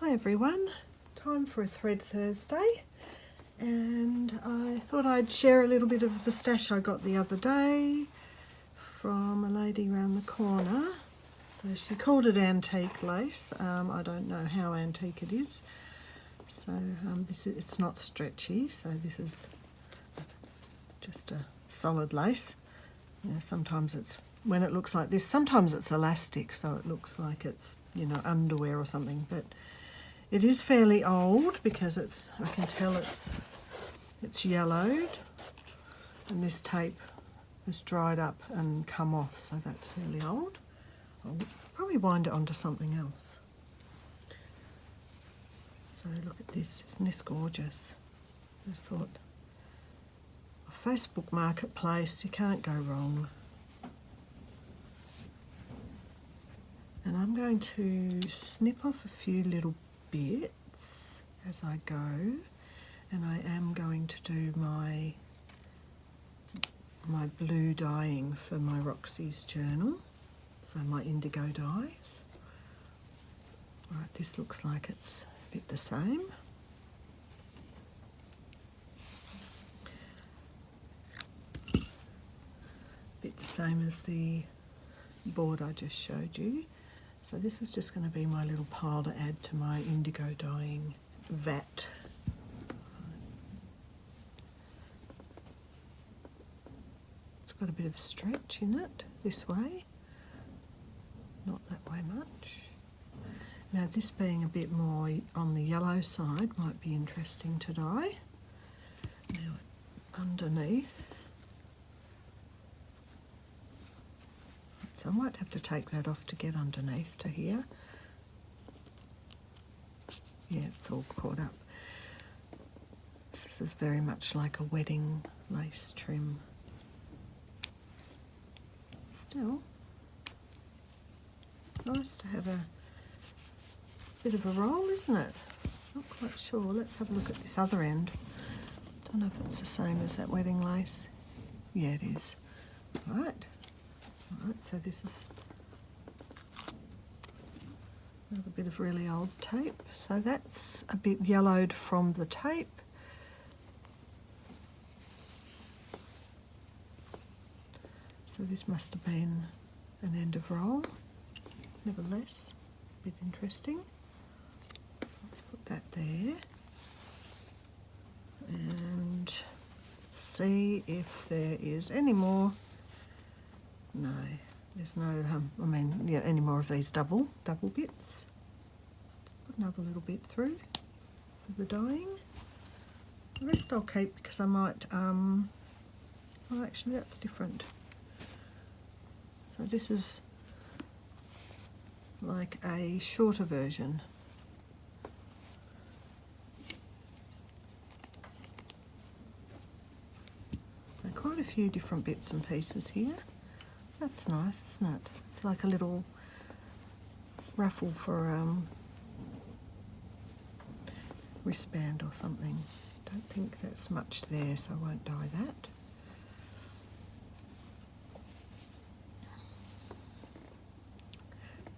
Hi everyone, time for a Thread Thursday, and I thought I'd share a little bit of the stash I got the other day from a lady around the corner. So she called it antique lace. I don't know how antique it is. So it's not stretchy, so this is just a solid lace. You know, sometimes it's, when it looks like this, sometimes it's elastic, so it looks like it's, you know, underwear or something, but it is fairly old because I can tell it's yellowed, and this tape has dried up and come off, so that's fairly old. I'll probably wind it onto something else. So look at this, isn't this gorgeous? I just thought, a Facebook marketplace, you can't go wrong. And I'm going to snip off a few little bits as I go, and I am going to do my blue dyeing for my Roxy's journal, so my indigo dyes. Right, this looks like it's a bit the same. Bit the same as the board I just showed you. So this is just going to be my little pile to add to my indigo dyeing vat. It's got a bit of a stretch in it this way, not that way much. Now this being a bit more on the yellow side might be interesting to dye. Now underneath, so I might have to take that off to get underneath to here. Yeah, it's all caught up. This is very much like a wedding lace trim. Still, nice to have a bit of a roll, isn't it? Not quite sure. Let's have a look at this other end. Don't know if it's the same as that wedding lace. Yeah, it is. Right. Alright, so this is another bit of really old tape. So that's a bit yellowed from the tape. So this must have been an end of roll. Nevertheless, a bit interesting. Let's put that there and see if there is any more. No, there's no, any more of these double bits. Put another little bit through for the dyeing. The rest I'll keep because I might, oh actually that's different. So this is like a shorter version. So quite a few different bits and pieces here. That's nice, isn't it? It's like a little ruffle for wristband or something. Don't think that's much there, so I won't dye that.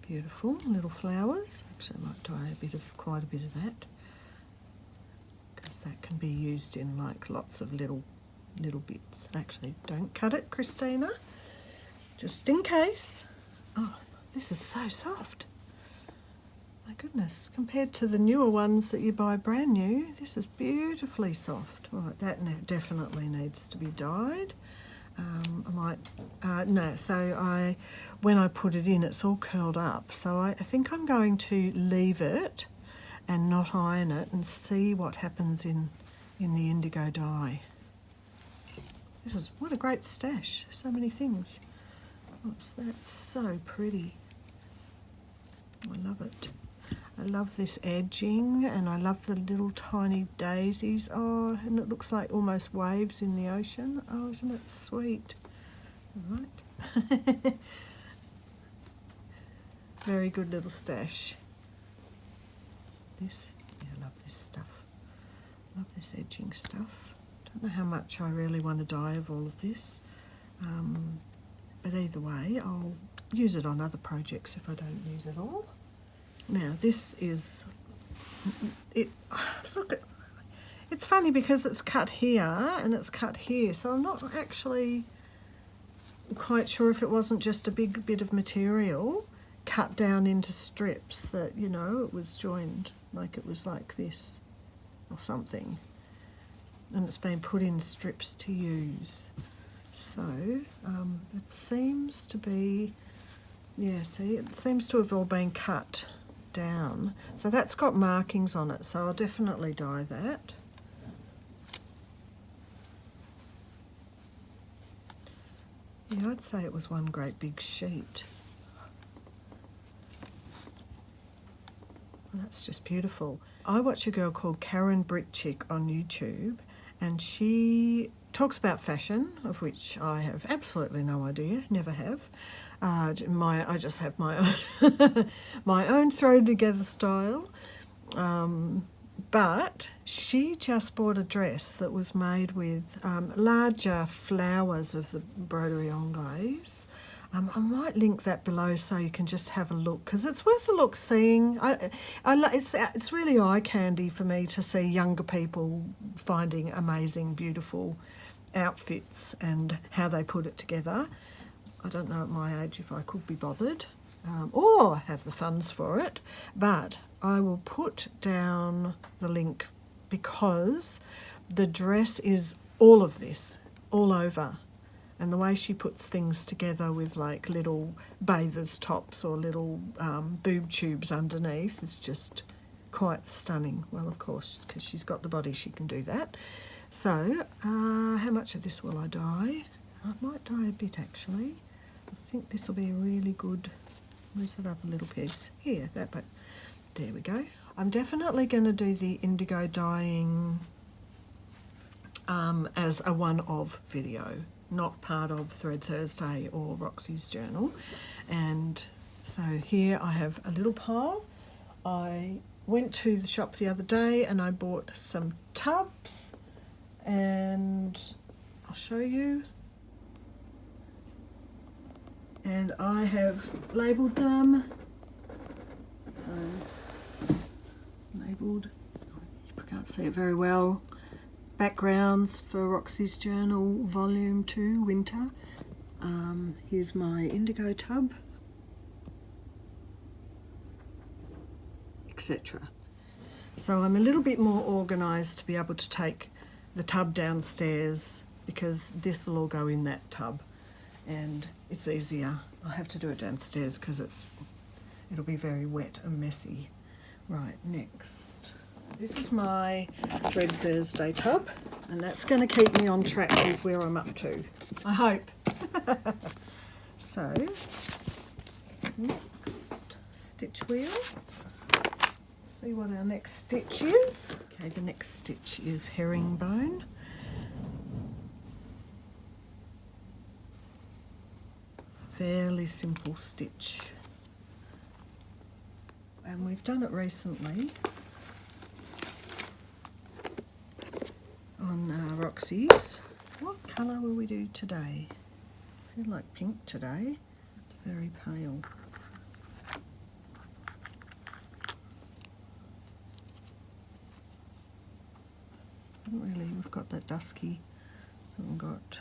Beautiful little flowers. Actually, I might dye quite a bit of that, because that can be used in like lots of little bits. Actually, don't cut it, Christina. Just in case. Oh, this is so soft. My goodness, compared to the newer ones that you buy brand new, this is beautifully soft. Right, that definitely needs to be dyed. I might, no, so when I put it in, it's all curled up. So I think I'm going to leave it and not iron it and see what happens in the indigo dye. What a great stash, so many things. That's so pretty. I love it. I love this edging, and I love the little tiny daisies. Oh, and it looks like almost waves in the ocean. Oh, isn't it sweet? All right. Very good little stash. This, yeah, I love this stuff. Love this edging stuff. Don't know how much I really want to dye of all of this. But either way, I'll use it on other projects if I don't use it all. Now this is look, it's funny because it's cut here and it's cut here, so I'm not actually quite sure if it wasn't just a big bit of material cut down into strips that, you know, it was joined, like it was like this or something, and it's been put in strips to use. So it seems to be, yeah, see, it seems to have all been cut down. So that's got markings on it, so I'll definitely dye that. Yeah, I'd say it was one great big sheet. Well, that's just beautiful. I watch a girl called Karen Britchick on YouTube, and she talks about fashion, of which I have absolutely no idea, never have. I just have my own, my own thrown together style. But she just bought a dress that was made with larger flowers of the Broderie Anglais. I might link that below so you can just have a look, because it's worth a look seeing. It's really eye candy for me to see younger people finding amazing, beautiful outfits and how they put it together. I don't know at my age if I could be bothered or have the funds for it, but I will put down the link because the dress is all of this, all over. And the way she puts things together with like little bathers tops or little boob tubes underneath is just quite stunning. Well, of course, because she's got the body, she can do that. So, how much of this will I dye? I might dye a bit actually. I think this will be a really good, where's that other little piece? Here, that bit. There we go. I'm definitely going to do the indigo dyeing as a one-of video, not part of Thread Thursday or Roxy's journal. And so here I have a little pile. I went to the shop the other day and I bought some tubs, and I'll show you. And I have labelled them. So labelled, I can't see it very well. Backgrounds for Roxy's Journal Volume 2 Winter. Here's my indigo tub, etc. So I'm a little bit more organised to be able to take the tub downstairs, because this will all go in that tub and it's easier. I have to do it downstairs because it'll be very wet and messy. Right, next. This is my Thread Thursday tub, and that's going to keep me on track with where I'm up to, I hope. So, next stitch wheel. See what our next stitch is. Okay, the next stitch is herringbone. Fairly simple stitch. And we've done it recently on Roxy's. What colour will we do today? I feel like pink today. It's very pale. We've got that dusky, haven't got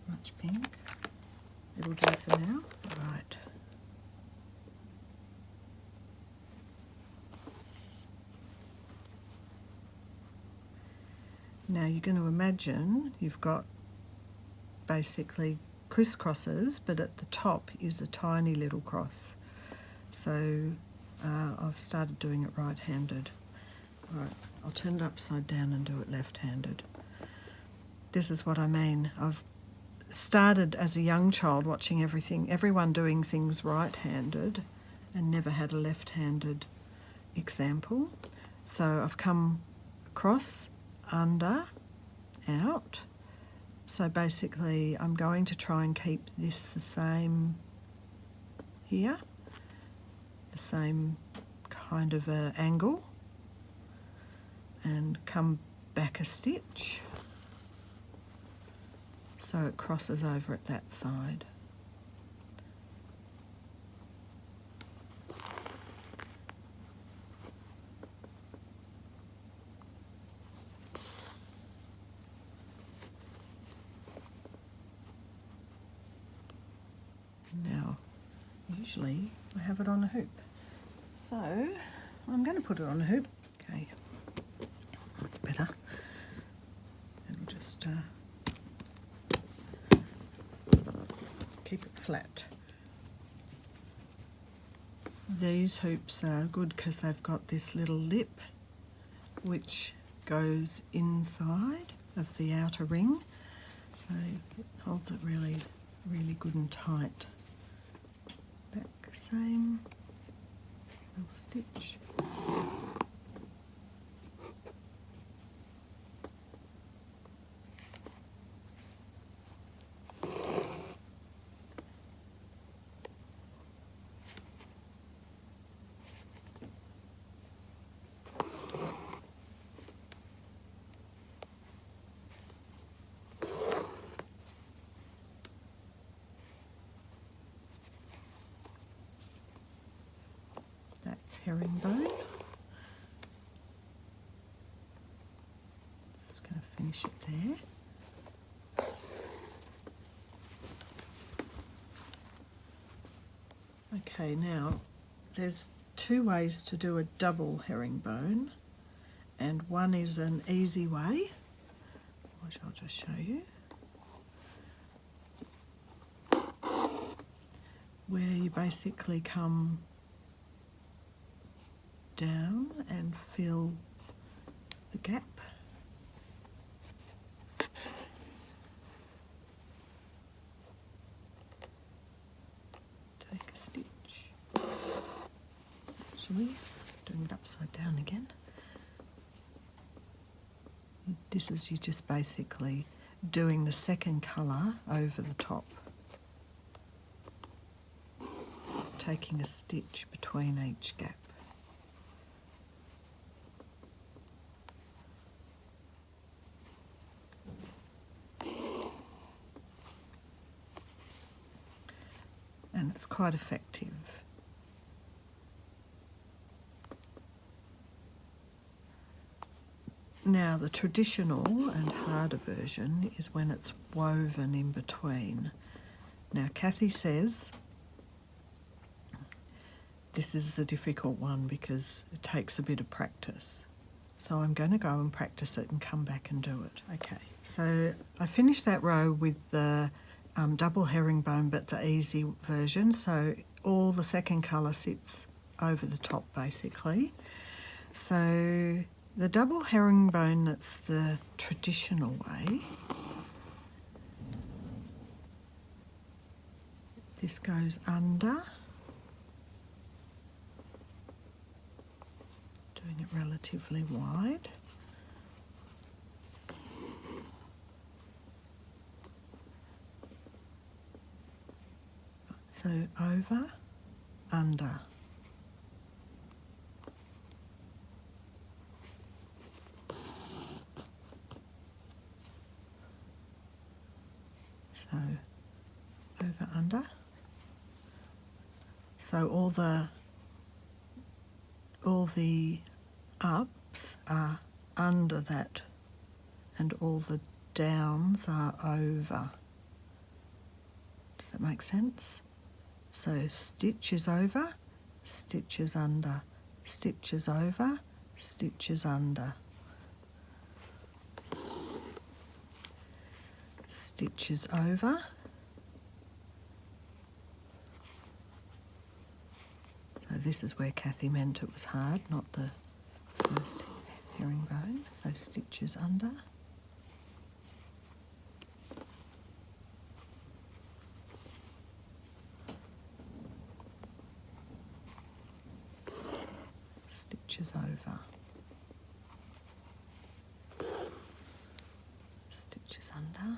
much pink. It'll do for now. Right. Now you're going to imagine you've got basically crisscrosses, but at the top is a tiny little cross. So I've started doing it right-handed. Right, I'll turn it upside down and do it left-handed. This is what I mean. I've started as a young child watching everyone doing things right-handed and never had a left-handed example. So I've come across, under, out. So basically I'm going to try and keep this the same here, the same kind of angle, and come back a stitch so it crosses over at that side. usually I have it on a hoop. So I'm going to put it on a hoop. Okay, that's better. And just keep it flat. These hoops are good because they've got this little lip which goes inside of the outer ring, so it holds it really, really good and tight. Back same, little stitch. That's herringbone. Just going to finish it there. Okay, now there's two ways to do a double herringbone, and one is an easy way, which I'll just show you, where you basically come down and fill the gap. Take a stitch. Actually, doing it upside down again. This is you just basically doing the second colour over the top. Taking a stitch between each gap. And it's quite effective. Now the traditional and harder version is when it's woven in between. Now Kathy says this is the difficult one because it takes a bit of practice. So I'm going to go and practice it and come back and do it. Okay, so I finished that row with the double herringbone, but the easy version, so all the second colour sits over the top basically. So the double herringbone, that's the traditional way. This goes under, doing it relatively wide. So over, under. So over, under. So all the ups are under that, and all the downs are over. Does that make sense? So stitches over, stitches under, stitches over, stitches under, stitches over, so this is where Kathy meant it was hard, not the first herringbone, so stitches under, stitches over, stitches under,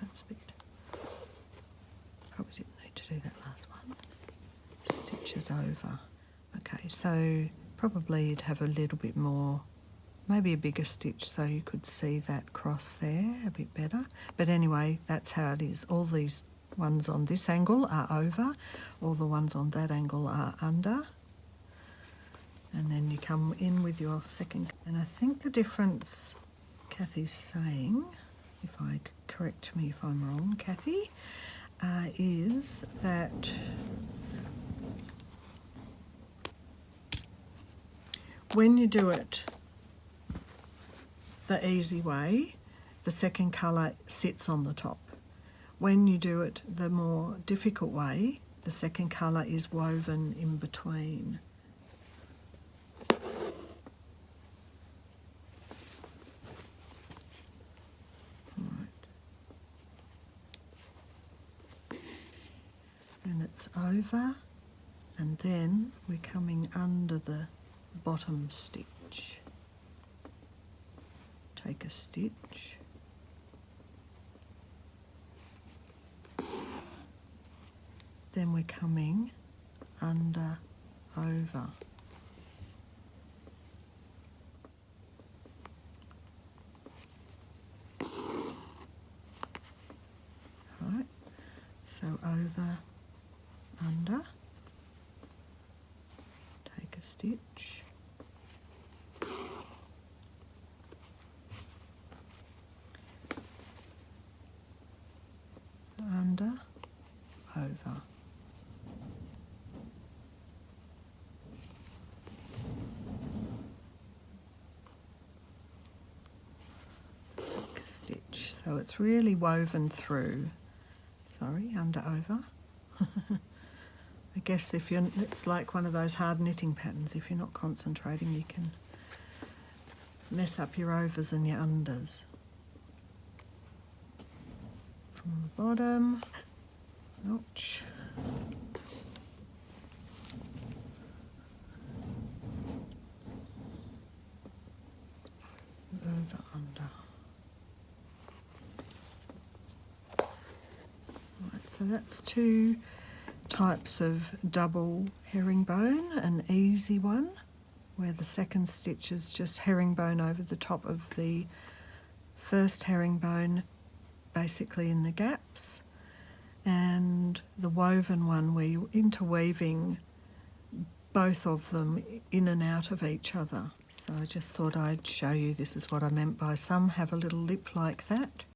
that's a bit, probably didn't need to do that last one, stitches over. Okay, so probably you'd have a little bit more, maybe a bigger stitch so you could see that cross there a bit better. But anyway, that's how it is. All these ones on this angle are over, all the ones on that angle are under. and then you come in with your second. And I think the difference Kathy's saying, if I correct me if I'm wrong, Kathy, is that when you do it the easy way, the second colour sits on the top. When you do it the more difficult way, the second colour is woven in between. Then it's over, and then we're coming under the bottom stitch. Take a stitch, then we're coming under, over. Right, so over, under, take a stitch, under, over. Take a stitch, so it's really woven through. Sorry, under, over. I guess if you're, it's like one of those hard knitting patterns. If you're not concentrating, you can mess up your overs and your unders. From the bottom, ouch. Over, under. Right, so that's two types of double herringbone, an easy one where the second stitch is just herringbone over the top of the first herringbone, basically in the gaps, and the woven one where you're interweaving both of them in and out of each other. So I just thought I'd show you this is what I meant by some have a little lip like that.